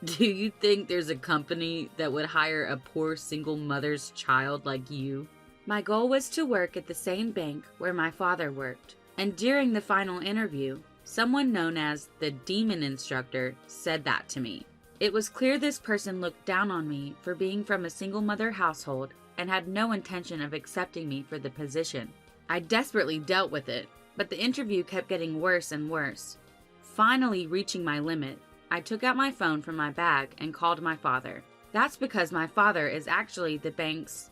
Do you think there's a company that would hire a poor single mother's child like you? My goal was to work at the same bank where my father worked, and during the final interview, someone known as the demon instructor said that to me. It was clear this person looked down on me for being from a single mother household and had no intention of accepting me for the position. I desperately dealt with it, but the interview kept getting worse and worse. Finally reaching my limit, I took out my phone from my bag and called my father. That's because my father is actually the bank's...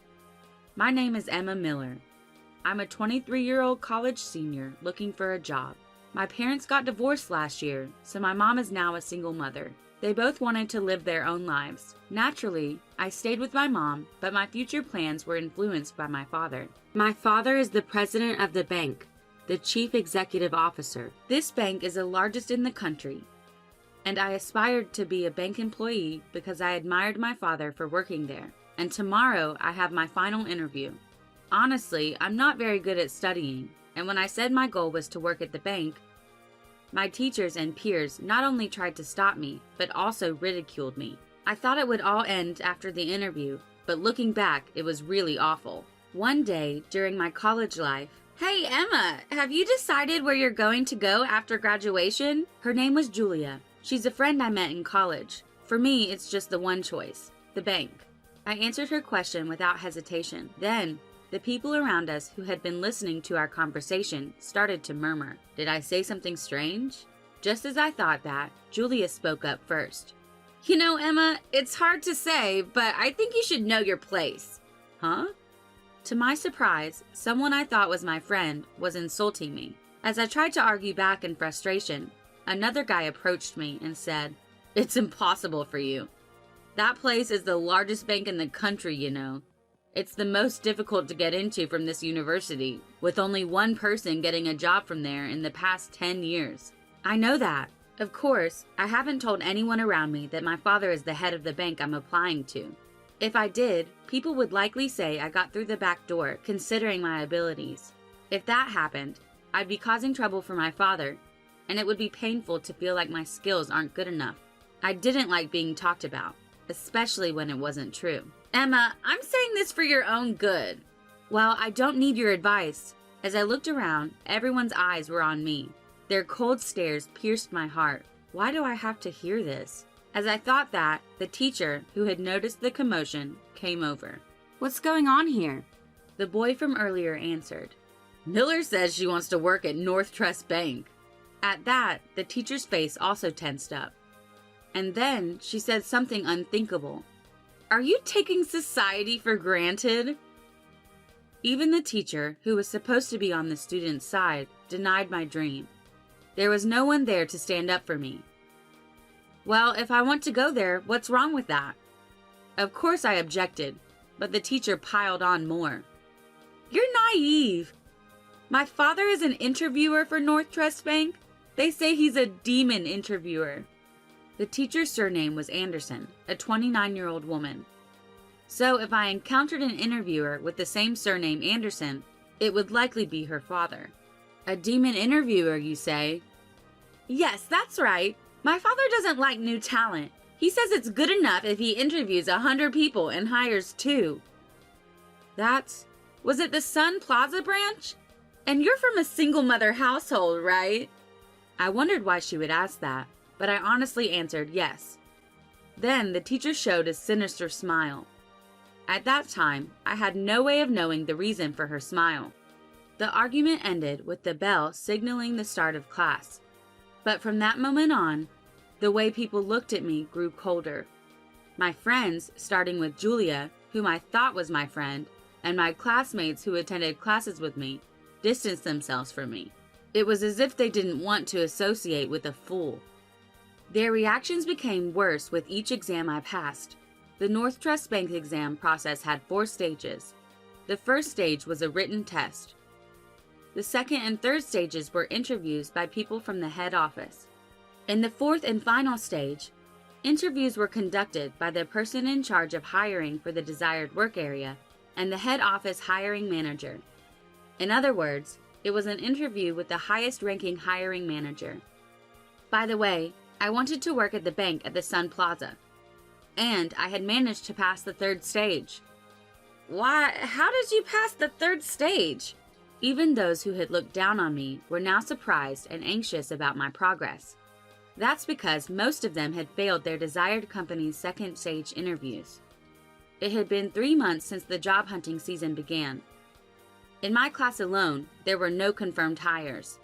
My name is Emma Miller. I'm a 23-year-old college senior looking for a job. My parents got divorced last year, so my mom is now a single mother. They both wanted to live their own lives. Naturally, I stayed with my mom, but my future plans were influenced by my father. My father is the president of the bank, the chief executive officer. This bank is the largest in the country, and I aspired to be a bank employee because I admired my father for working there. And tomorrow I have my final interview. Honestly, I'm not very good at studying, and when I said my goal was to work at the bank, my teachers and peers not only tried to stop me, but also ridiculed me. I thought it would all end after the interview, but looking back, it was really awful. One day, during my college life, "Hey Emma, have you decided where you're going to go after graduation?" Her name was Julia. She's a friend I met in college. For me, it's just the one choice, the bank. I answered her question without hesitation. Then, the people around us who had been listening to our conversation started to murmur. Did I say something strange? Just as I thought that, Julia spoke up first. "You know, Emma, it's hard to say, but I think you should know your place." Huh? To my surprise, someone I thought was my friend was insulting me. As I tried to argue back in frustration, another guy approached me and said, "It's impossible for you. That place is the largest bank in the country, you know. It's the most difficult to get into from this university, with only one person getting a job from there in the past 10 years. I know that. Of course, I haven't told anyone around me that my father is the head of the bank I'm applying to. If I did, people would likely say I got through the back door, considering my abilities. If that happened, I'd be causing trouble for my father, and it would be painful to feel like my skills aren't good enough. I didn't like being talked about, especially when it wasn't true. Emma, I'm saying this for your own good." Well, I don't need your advice. As I looked around, everyone's eyes were on me. Their cold stares pierced my heart. Why do I have to hear this? As I thought that, the teacher, who had noticed the commotion, came over. "What's going on here?" The boy from earlier answered. "Miller says she wants to work at North Trust Bank." At that, the teacher's face also tensed up. And then she said something unthinkable. "Are you taking society for granted?" Even the teacher, who was supposed to be on the student's side, denied my dream. There was no one there to stand up for me. Well, if I want to go there, what's wrong with that? Of course I objected, but the teacher piled on more. "You're naive. My father is an interviewer for North Trust Bank. They say he's a demon interviewer." The teacher's surname was Anderson, a 29-year-old woman. So if I encountered an interviewer with the same surname Anderson, it would likely be her father. "A demon interviewer, you say?" "Yes, that's right. My father doesn't like new talent. He says it's good enough if he interviews 100 people and hires 2. Was it the Sun Plaza branch? And you're from a single mother household, right?" I wondered why she would ask that, but I honestly answered yes. Then the teacher showed a sinister smile. At that time, I had no way of knowing the reason for her smile. The argument ended with the bell signaling the start of class. But from that moment on, the way people looked at me grew colder. My friends, starting with Julia, whom I thought was my friend, and my classmates who attended classes with me, distanced themselves from me. It was as if they didn't want to associate with a fool. Their reactions became worse with each exam I passed. The North Trust Bank exam process had 4 stages. The first stage was a written test. The second and third stages were interviews by people from the head office. In the fourth and final stage, interviews were conducted by the person in charge of hiring for the desired work area and the head office hiring manager. In other words, it was an interview with the highest ranking hiring manager. By the way, I wanted to work at the bank at the Sun Plaza, and I had managed to pass the third stage. Why, how did you pass the third stage? Even those who had looked down on me were now surprised and anxious about my progress. That's because most of them had failed their desired company's second stage interviews. It had been 3 months since the job hunting season began. In my class alone, there were no confirmed hires.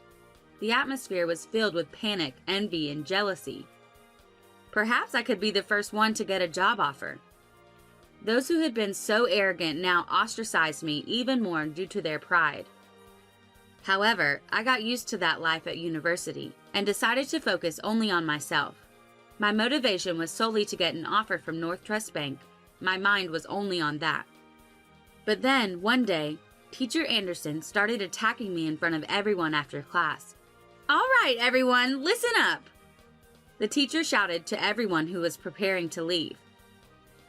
The atmosphere was filled with panic, envy, and jealousy. Perhaps I could be the first one to get a job offer. Those who had been so arrogant now ostracized me even more due to their pride. However, I got used to that life at university and decided to focus only on myself. My motivation was solely to get an offer from North Trust Bank. My mind was only on that. But then, one day, Teacher Anderson started attacking me in front of everyone after class. "All right, everyone, listen up!" The teacher shouted to everyone who was preparing to leave.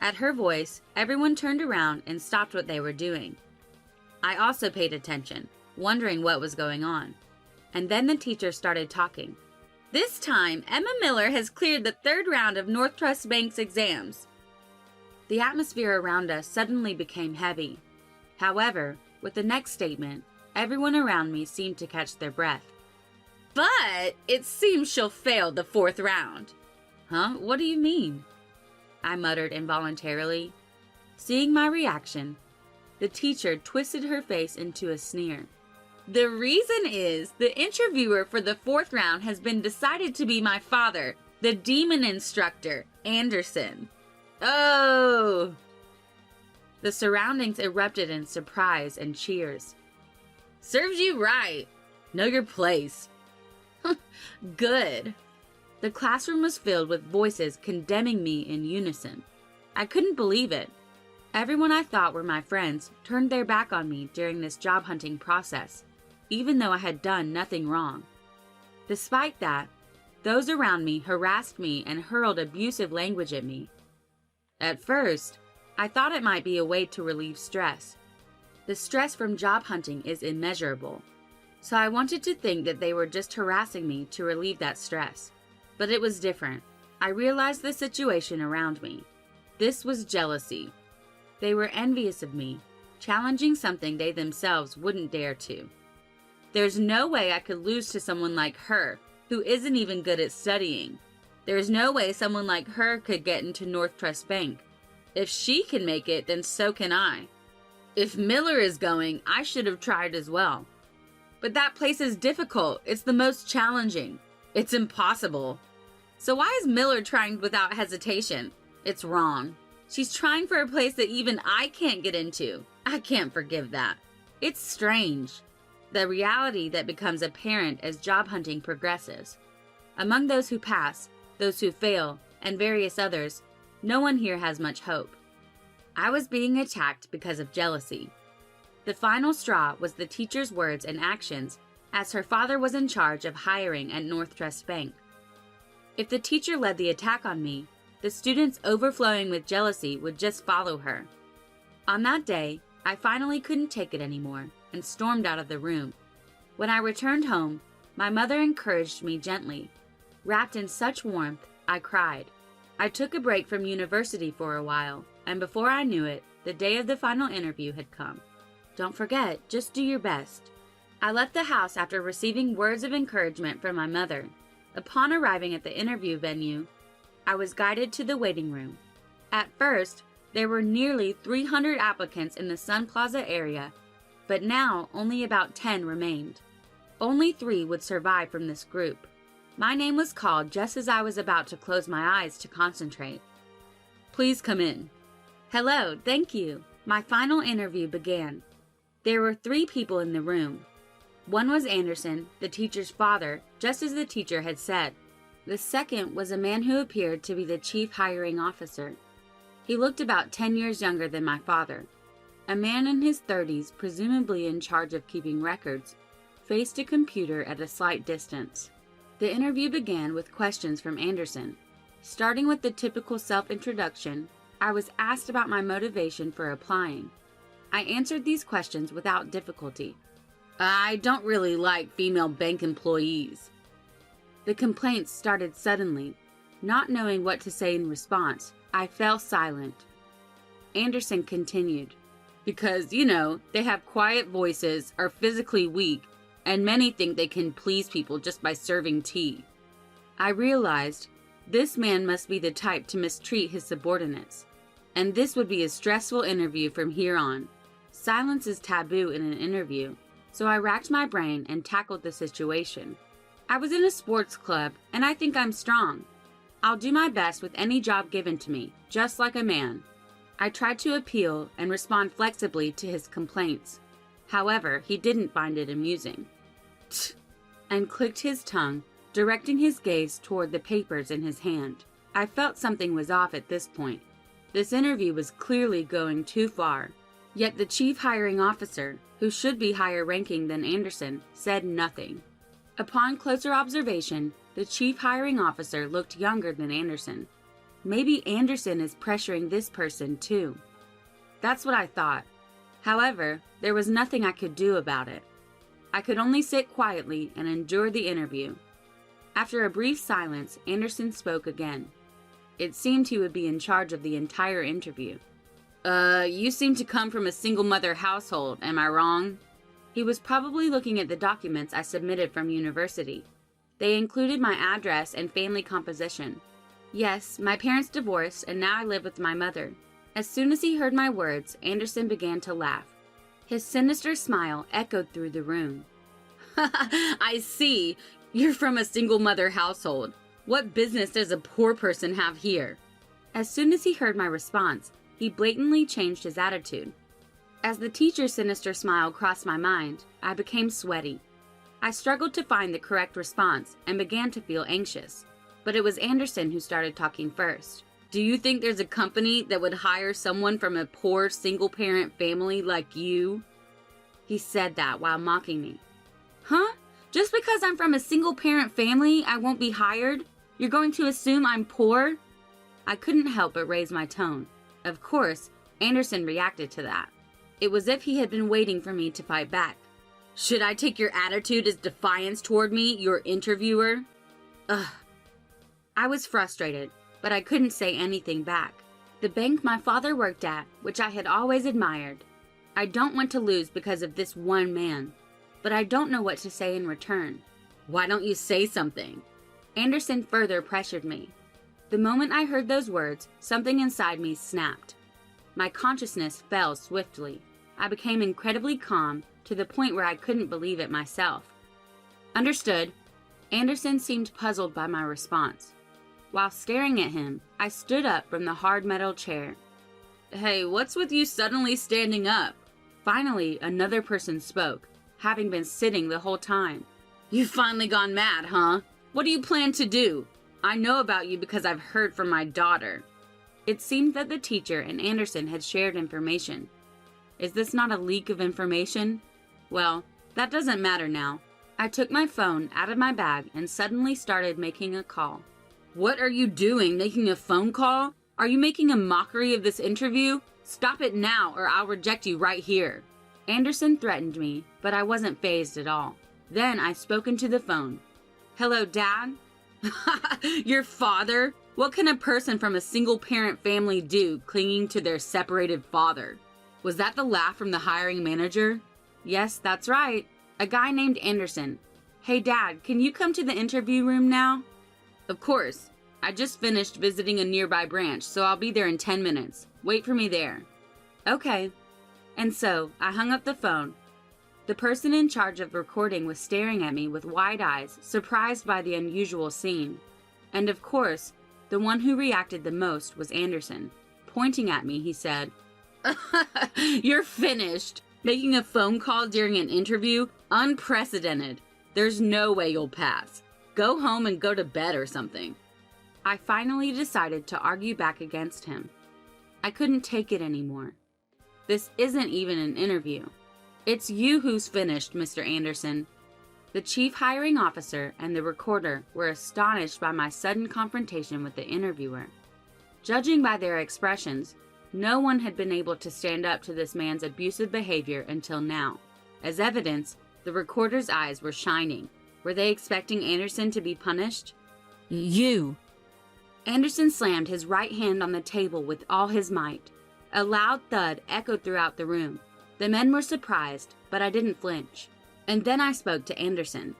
At her voice, everyone turned around and stopped what they were doing. I also paid attention, wondering what was going on. And then the teacher started talking. "This time, Emma Miller has cleared the third round of North Trust Bank's exams." The atmosphere around us suddenly became heavy. However, with the next statement, everyone around me seemed to catch their breath. "But it seems she'll fail the fourth round." "Huh? What do you mean?" I muttered involuntarily. Seeing my reaction, the teacher twisted her face into a sneer. "The reason is the interviewer for the fourth round has been decided to be my father, the demon instructor, Anderson." "Oh!" The surroundings erupted in surprise and cheers. "Serves you right. Know your place." Good. The classroom was filled with voices condemning me in unison. I couldn't believe it. Everyone I thought were my friends turned their back on me during this job hunting process, even though I had done nothing wrong. Despite that, those around me harassed me and hurled abusive language at me. At first, I thought it might be a way to relieve stress. The stress from job hunting is immeasurable, so I wanted to think that they were just harassing me to relieve that stress. But it was different. I realized the situation around me. This was jealousy. They were envious of me, challenging something they themselves wouldn't dare to. There's no way I could lose to someone like her, who isn't even good at studying. There's no way someone like her could get into North Trust Bank. If she can make it, then so can I. If Miller is going, I should have tried as well. But that place is difficult. It's the most challenging. It's impossible. So why is Miller trying without hesitation? It's wrong. She's trying for a place that even I can't get into. I can't forgive that. It's strange. The reality that becomes apparent as job hunting progresses. Among those who pass, those who fail, and various others, no one here has much hope. I was being attacked because of jealousy. The final straw was the teacher's words and actions, as her father was in charge of hiring at North Trust Bank. If the teacher led the attack on me, the students overflowing with jealousy would just follow her. On that day, I finally couldn't take it anymore and stormed out of the room. When I returned home, my mother encouraged me gently. Wrapped in such warmth, I cried. I took a break from university for a while, and before I knew it, the day of the final interview had come. Don't forget, just do your best. I left the house after receiving words of encouragement from my mother. Upon arriving at the interview venue, I was guided to the waiting room. At first, there were nearly 300 applicants in the Sun Plaza area, but now only about 10 remained. Only 3 would survive from this group. My name was called just as I was about to close my eyes to concentrate. "Please come in." "Hello, thank you." My final interview began. There were 3 people in the room. One was Anderson, the teacher's father, just as the teacher had said. The second was a man who appeared to be the chief hiring officer. He looked about 10 years younger than my father. A man in his 30s, presumably in charge of keeping records, faced a computer at a slight distance. The interview began with questions from Anderson. Starting with the typical self-introduction, I was asked about my motivation for applying. I answered these questions without difficulty. "I don't really like female bank employees." The complaints started suddenly. Not knowing what to say in response, I fell silent. Anderson continued, because, they have quiet voices, are physically weak, and many think they can please people just by serving tea. I realized this man must be the type to mistreat his subordinates, and this would be a stressful interview from here on. Silence is taboo in an interview, so I racked my brain and tackled the situation. I was in a sports club, and I think I'm strong. I'll do my best with any job given to me, just like a man. I tried to appeal and respond flexibly to his complaints. However, he didn't find it amusing. Tch, and clicked his tongue, directing his gaze toward the papers in his hand. I felt something was off at this point. This interview was clearly going too far. Yet the chief hiring officer, who should be higher ranking than Anderson, said nothing. Upon closer observation, the chief hiring officer looked younger than Anderson. Maybe Anderson is pressuring this person too. That's what I thought. However, there was nothing I could do about it. I could only sit quietly and endure the interview. After a brief silence, Anderson spoke again. It seemed he would be in charge of the entire interview. You seem to come from a single-mother household, am I wrong? He was probably looking at the documents I submitted from university. They included my address and family composition. Yes, my parents divorced, and now I live with my mother. As soon as he heard my words, Anderson began to laugh. His sinister smile echoed through the room. I see. You're from a single-mother household. What business does a poor person have here? As soon as he heard my response, he blatantly changed his attitude. As the teacher's sinister smile crossed my mind, I became sweaty. I struggled to find the correct response and began to feel anxious. But it was Anderson who started talking first. Do you think there's a company that would hire someone from a poor single-parent family like you? He said that while mocking me. Huh? Just because I'm from a single-parent family, I won't be hired? You're going to assume I'm poor? I couldn't help but raise my tone. Of course, Anderson reacted to that. It was as if he had been waiting for me to fight back. Should I take your attitude as defiance toward me, your interviewer? Ugh. I was frustrated, but I couldn't say anything back. The bank my father worked at, which I had always admired. I don't want to lose because of this one man, but I don't know what to say in return. Why don't you say something? Anderson further pressured me. The moment I heard those words, something inside me snapped. My consciousness fell swiftly. I became incredibly calm, to the point where I couldn't believe it myself. Understood. Anderson seemed puzzled by my response. While staring at him, I stood up from the hard metal chair. Hey, what's with you suddenly standing up? Finally, another person spoke, having been sitting the whole time. You've finally gone mad, huh? What do you plan to do? I know about you because I've heard from my daughter. It seemed that the teacher and Anderson had shared information. Is this not a leak of information? Well, that doesn't matter now. I took my phone out of my bag and suddenly started making a call. What are you doing, making a phone call? Are you making a mockery of this interview? Stop it now or I'll reject you right here. Anderson threatened me, but I wasn't fazed at all. Then I spoke into the phone. Hello, Dad? Your father? What can a person from a single-parent family do clinging to their separated father? Was that the laugh from the hiring manager? Yes, that's right. A guy named Anderson. Hey, Dad, can you come to the interview room now? Of course. I just finished visiting a nearby branch, so I'll be there in 10 minutes. Wait for me there. Okay. And so, I hung up the phone. The person in charge of recording was staring at me with wide eyes, surprised by the unusual scene. And of course, the one who reacted the most was Anderson. Pointing at me, he said, You're finished. Making a phone call during an interview? Unprecedented. There's no way you'll pass. Go home and go to bed or something. I finally decided to argue back against him. I couldn't take it anymore. This isn't even an interview. It's you who's finished, Mr. Anderson. The chief hiring officer and the recorder were astonished by my sudden confrontation with the interviewer. Judging by their expressions, no one had been able to stand up to this man's abusive behavior until now. As evidence, the recorder's eyes were shining, Were they expecting Anderson to be punished? You! Anderson slammed his right hand on the table with all his might. A loud thud echoed throughout the room. The men were surprised, but I didn't flinch. And then I spoke to Anderson.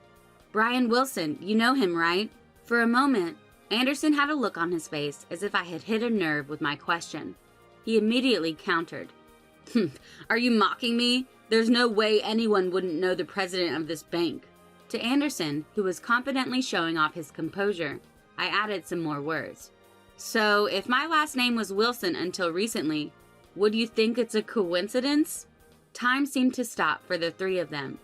"Brian Wilson, you know him, right?" For a moment, Anderson had a look on his face as if I had hit a nerve with my question. He immediately countered. "Are you mocking me? There's no way anyone wouldn't know the president of this bank." To Anderson, who was confidently showing off his composure, I added some more words. "So, if my last name was Wilson until recently, would you think it's a coincidence?" Time seemed to stop for the three of them.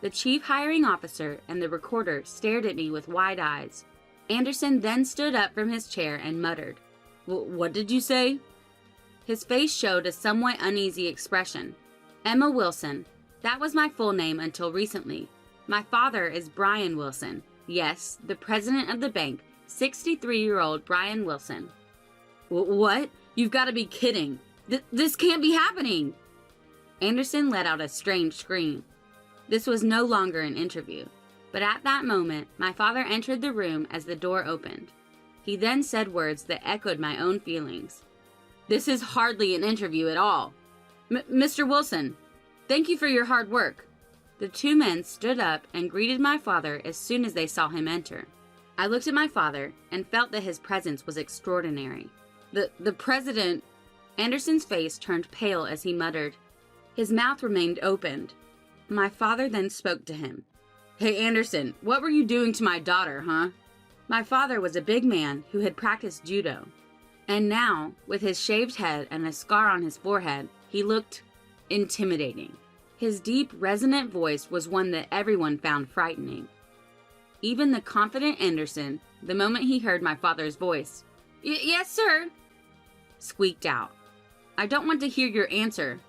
The chief hiring officer and the recorder stared at me with wide eyes. Anderson then stood up from his chair and muttered, "What did you say?" His face showed a somewhat uneasy expression. "Emma Wilson. That was my full name until recently. My father is Brian Wilson. Yes, the president of the bank, 63-year-old Brian Wilson." "What? You've got to be kidding. This can't be happening." Anderson let out a strange scream. This was no longer an interview, but at that moment, my father entered the room as the door opened. He then said words that echoed my own feelings. "This is hardly an interview at all. Mr. Wilson, thank you for your hard work." The two men stood up and greeted my father as soon as they saw him enter. I looked at my father and felt that his presence was extraordinary. The president... Anderson's face turned pale as he muttered. His mouth remained opened. My father then spoke to him. "Hey, Anderson, what were you doing to my daughter, huh?" My father was a big man who had practiced judo. And now, with his shaved head and a scar on his forehead, he looked intimidating. His deep, resonant voice was one that everyone found frightening. Even the confident Anderson, the moment he heard my father's voice, "Yes, sir," squeaked out. "I don't want to hear your answer."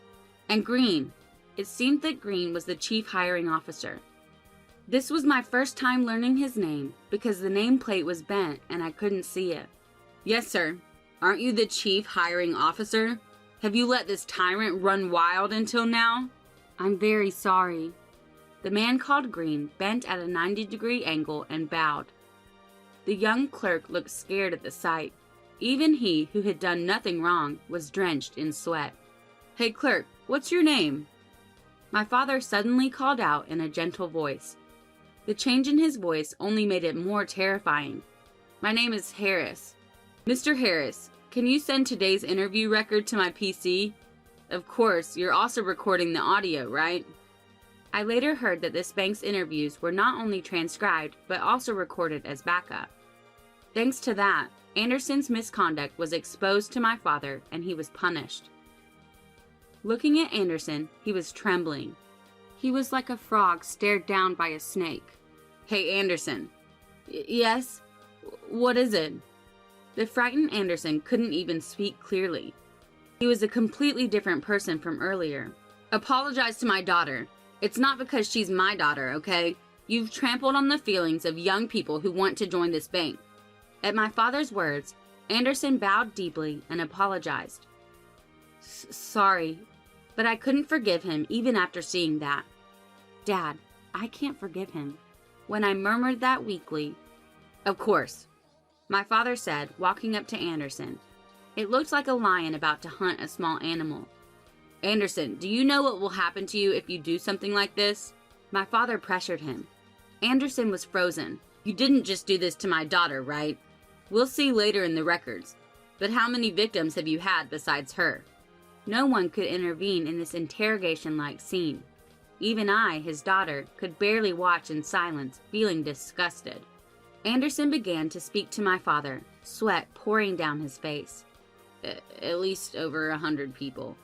And Green. It seemed that Green was the chief hiring officer. This was my first time learning his name because the nameplate was bent and I couldn't see it. "Yes, sir. Aren't you the chief hiring officer? Have you let this tyrant run wild until now?" "I'm very sorry." The man called Green bent at a 90-degree angle and bowed. The young clerk looked scared at the sight. Even he, who had done nothing wrong, was drenched in sweat. "Hey, clerk, what's your name?" My father suddenly called out in a gentle voice. The change in his voice only made it more terrifying. "My name is Harris." "Mr. Harris, can you send today's interview record to my PC? Of course, you're also recording the audio, right?" I later heard that this bank's interviews were not only transcribed, but also recorded as backup. Thanks to that, Anderson's misconduct was exposed to my father and he was punished. Looking at Anderson, he was trembling. He was like a frog stared down by a snake. "Hey, Anderson." "Yes? What is it?" The frightened Anderson couldn't even speak clearly. He was a completely different person from earlier. "Apologize to my daughter. It's not because she's my daughter, okay? You've trampled on the feelings of young people who want to join this bank." At my father's words, Anderson bowed deeply and apologized. "Sorry, but I couldn't forgive him even after seeing that." "Dad, I can't forgive him." When I murmured that weakly, "Of course," my father said, walking up to Anderson. It looked like a lion about to hunt a small animal. "Anderson, do you know what will happen to you if you do something like this?" My father pressured him. Anderson was frozen. "You didn't just do this to my daughter, right? We'll see later in the records. But how many victims have you had besides her?" No one could intervene in this interrogation-like scene. Even I, his daughter, could barely watch in silence, feeling disgusted. Anderson began to speak to my father, sweat pouring down his face. At least over 100 people.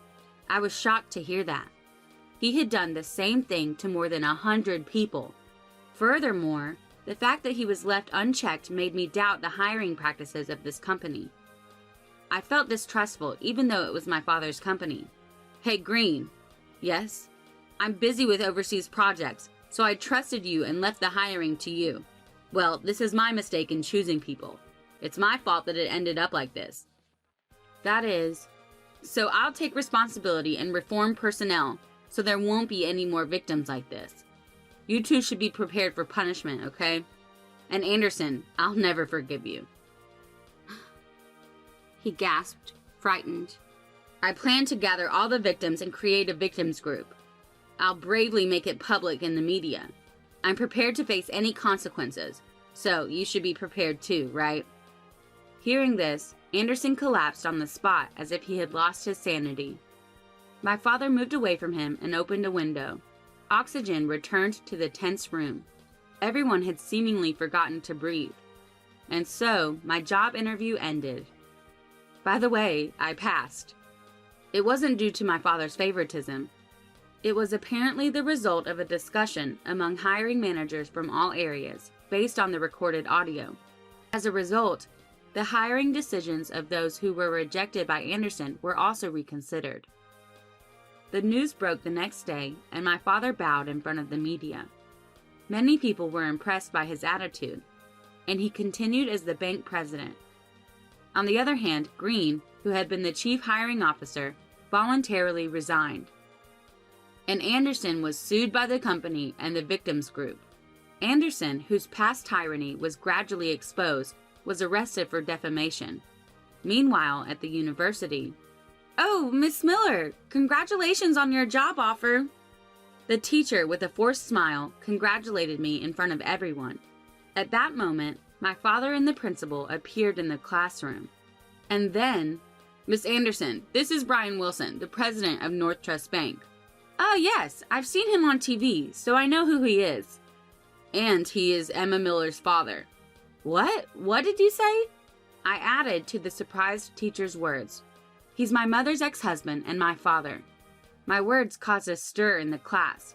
I was shocked to hear that. He had done the same thing to more than 100 people. Furthermore, the fact that he was left unchecked made me doubt the hiring practices of this company. I felt distrustful even though it was my father's company. "Hey, Green." "Yes?" "I'm busy with overseas projects, so I trusted you and left the hiring to you. Well, this is my mistake in choosing people. It's my fault that it ended up like this." "That is..." "So I'll take responsibility and reform personnel, so there won't be any more victims like this." You two should be prepared for punishment, okay? And Anderson, I'll never forgive you. He gasped, frightened. I plan to gather all the victims and create a victims group. I'll bravely make it public in the media. I'm prepared to face any consequences, so you should be prepared too, right? Hearing this, Anderson collapsed on the spot as if he had lost his sanity. My father moved away from him and opened a window. Oxygen returned to the tense room. Everyone had seemingly forgotten to breathe. And so, my job interview ended. By the way, I passed. It wasn't due to my father's favoritism. It was apparently the result of a discussion among hiring managers from all areas, based on the recorded audio. As a result, the hiring decisions of those who were rejected by Anderson were also reconsidered. The news broke the next day, and my father bowed in front of the media. Many people were impressed by his attitude, and he continued as the bank president. On the other hand, Green, who had been the chief hiring officer, voluntarily resigned. And Anderson was sued by the company and the victims group. Anderson, whose past tyranny was gradually exposed, was arrested for defamation. Meanwhile, at the university, "Oh, Miss Miller, congratulations on your job offer." The teacher, with a forced smile, congratulated me in front of everyone. At that moment, my father and the principal appeared in the classroom. And then, "Miss Anderson, this is Brian Wilson, the president of North Trust Bank." "Oh, yes, I've seen him on TV, so I know who he is." "And he is Emma Miller's father." "What? What did you say?" I added to the surprised teacher's words. "He's my mother's ex-husband and my father." My words caused a stir in the class.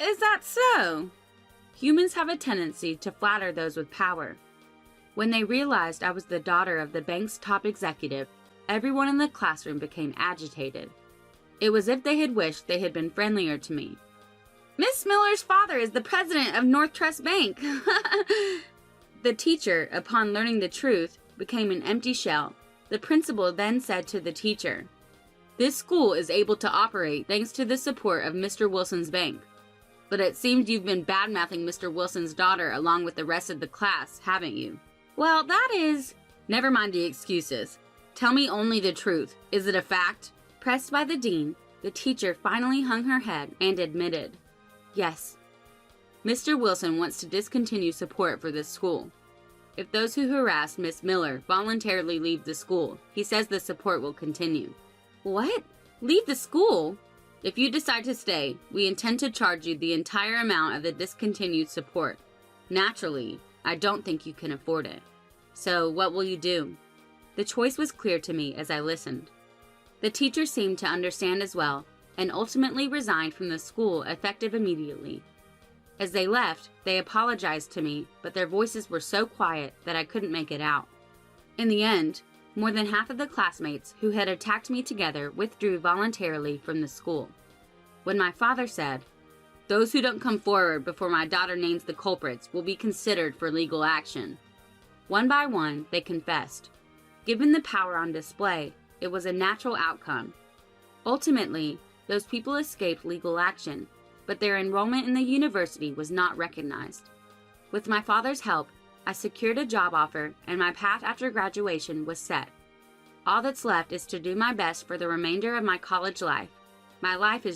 "Is that so?" Humans have a tendency to flatter those with power. When they realized I was the daughter of the bank's top executive, everyone in the classroom became agitated. It was as if they had wished they had been friendlier to me. "Miss Miller's father is the president of North Trust Bank." The teacher, upon learning the truth, became an empty shell. The principal then said to the teacher, "This school is able to operate thanks to the support of Mr. Wilson's bank. But it seems you've been bad-mouthing Mr. Wilson's daughter along with the rest of the class, haven't you?" "Well, that is—" "Never mind the excuses. Tell me only the truth. Is it a fact?" Pressed by the dean, the teacher finally hung her head and admitted, "Yes. Mr. Wilson wants to discontinue support for this school. If those who harassed Miss Miller voluntarily leave the school, he says the support will continue." "What? Leave the school?" "If you decide to stay, we intend to charge you the entire amount of the discontinued support. Naturally, I don't think you can afford it. So what will you do?" The choice was clear to me as I listened. The teacher seemed to understand as well, and ultimately resigned from the school effective immediately. As they left, they apologized to me, but their voices were so quiet that I couldn't make it out. In the end, more than half of the classmates who had attacked me together withdrew voluntarily from the school. When my father said, "Those who don't come forward before my daughter names the culprits will be considered for legal action," one by one, they confessed. Given the power on display, it was a natural outcome. Ultimately, those people escaped legal action, but their enrollment in the university was not recognized. With my father's help, I secured a job offer, and my path after graduation was set. All that's left is to do my best for the remainder of my college life. My life is